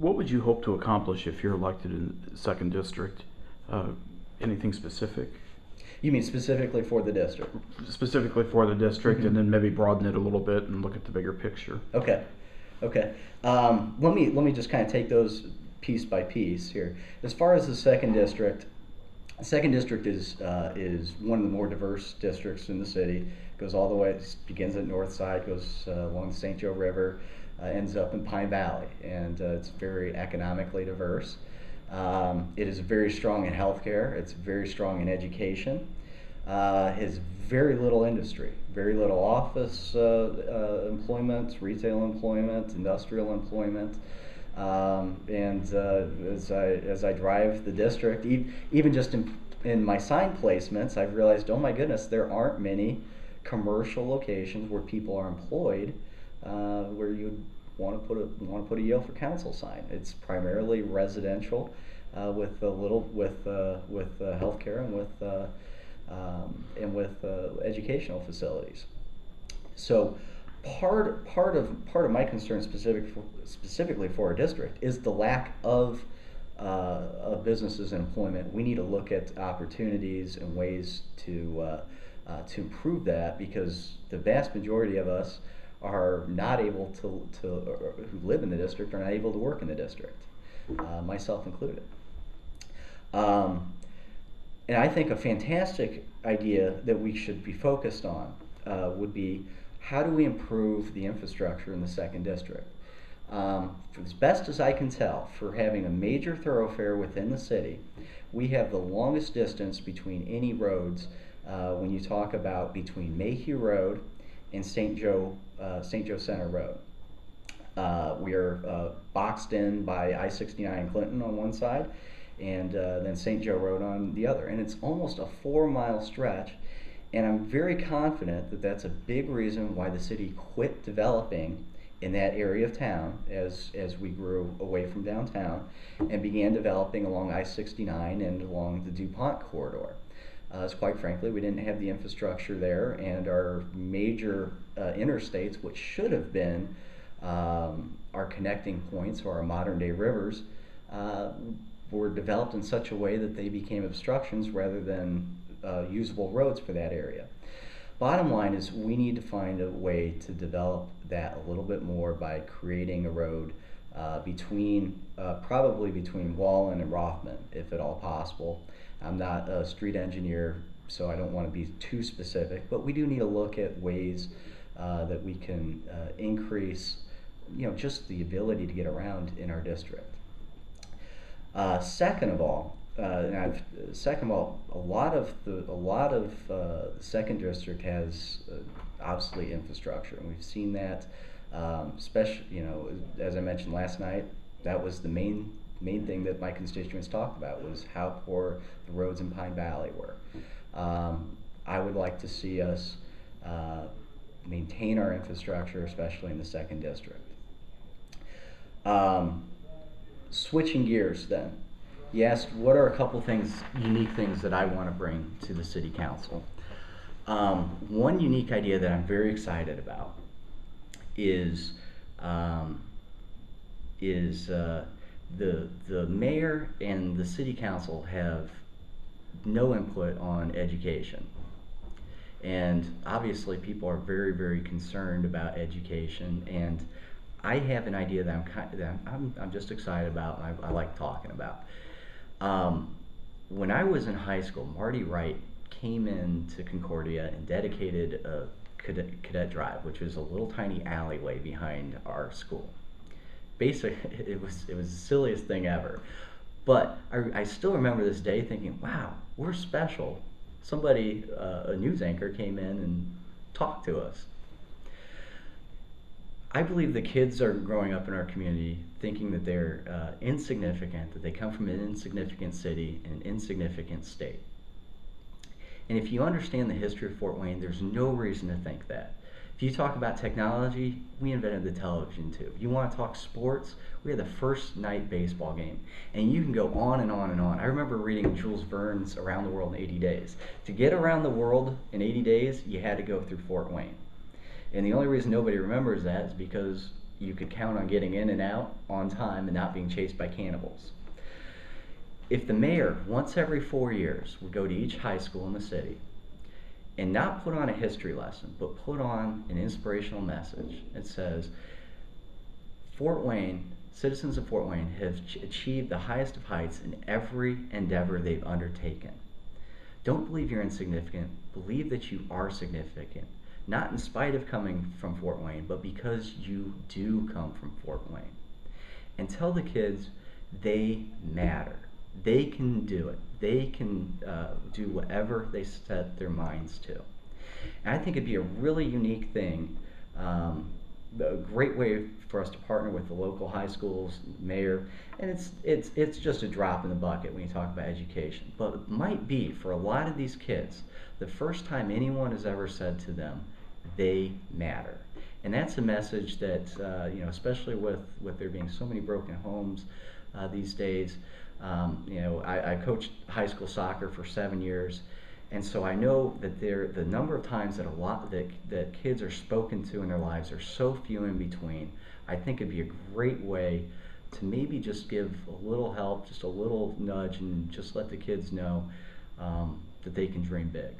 What would you hope to accomplish if you're elected in the second district? Anything specific? You mean specifically for the district? Specifically for the district, and then maybe broaden it a little bit and look at the bigger picture. Okay. Okay. Let me just kind of take those piece by piece here. As far as the second district is one of the more diverse districts in the city. Goes all the way, it begins at North Side, goes along the St. Joe River, ends up in Pine Valley, and it's very economically diverse. It is very strong in healthcare. It's very strong in education. Has very little industry, very little office employment, retail employment, industrial employment. And as I drive the district, even just in my sign placements, I've realized, oh my goodness, there aren't many commercial locations where people are employed where you want to put a Yale for Council sign. It's primarily residential with a little with healthcare and with educational facilities. So part of my concern specifically for our district is the lack of businesses and employment. We need to look at opportunities and ways to improve that, because the vast majority of us are not able who live in the district are not able to work in the district, myself included. And I think a fantastic idea that we should be focused on would be, how do we improve the infrastructure in the second district? As best as I can tell, for having a major thoroughfare within the city, we have the longest distance between any roads when you talk about between Mayhew Road and St. Joe Center Road. We are boxed in by I-69 in Clinton on one side, and then St. Joe Road on the other. And it's almost a 4-mile stretch, and I'm very confident that that's a big reason why the city quit developing in that area of town as we grew away from downtown and began developing along I-69 and along the DuPont corridor. As quite frankly, we didn't have the infrastructure there, and our major interstates, which should have been our connecting points or our modern day rivers, were developed in such a way that they became obstructions rather than usable roads for that area. Bottom line is, we need to find a way to develop that a little bit more by creating a road probably between Wallen and Rothman, if at all possible. I'm not a street engineer, so I don't want to be too specific, but we do need to look at ways that we can increase, just the ability to get around in our district. Second of all, a lot of the second district has obsolete infrastructure, and we've seen that. Especially, as I mentioned last night, that was the main thing that my constituents talked about, was how poor the roads in Pine Valley were. I would like to see us maintain our infrastructure, especially in the second district. Switching gears then, you asked what are a couple unique things that I want to bring to the City Council. One unique idea that I'm very excited about is the mayor and the City Council have no input on education. And obviously people are very, very concerned about education, and I have an idea that I'm just excited about, and I like talking about. When I was in high school, Marty Wright came into Concordia and dedicated a cadet drive, which was a little tiny alleyway behind our school. Basically, it was the silliest thing ever. But I still remember this day thinking, wow, we're special. Somebody, a news anchor, came in and talked to us. I believe the kids are growing up in our community thinking that they're insignificant, that they come from an insignificant city and an insignificant state. And if you understand the history of Fort Wayne, there's no reason to think that. If you talk about technology, we invented the television too. If you want to talk sports, we had the first night baseball game. And you can go on and on and on. I remember reading Jules Verne's Around the World in 80 Days. To get around the world in 80 days, you had to go through Fort Wayne. And the only reason nobody remembers that is because you could count on getting in and out on time and not being chased by cannibals. If the mayor, once every 4 years, would go to each high school in the city and not put on a history lesson, but put on an inspirational message that says, Fort Wayne, citizens of Fort Wayne have achieved the highest of heights in every endeavor they've undertaken. Don't believe you're insignificant, believe that you are significant. Not in spite of coming from Fort Wayne, but because you do come from Fort Wayne. And tell the kids they matter. They can do it. They can do whatever they set their minds to. And I think it'd be a really unique thing, a great way for us to partner with the local high schools, mayor, and it's just a drop in the bucket when you talk about education. But it might be, for a lot of these kids, the first time anyone has ever said to them, they matter. And that's a message that, especially with there being so many broken homes these days. I coached high school soccer for 7 years, and so I know that the number of times that kids are spoken to in their lives are so few in between. I think it'd be a great way to maybe just give a little help, just a little nudge, and just let the kids know that they can dream big.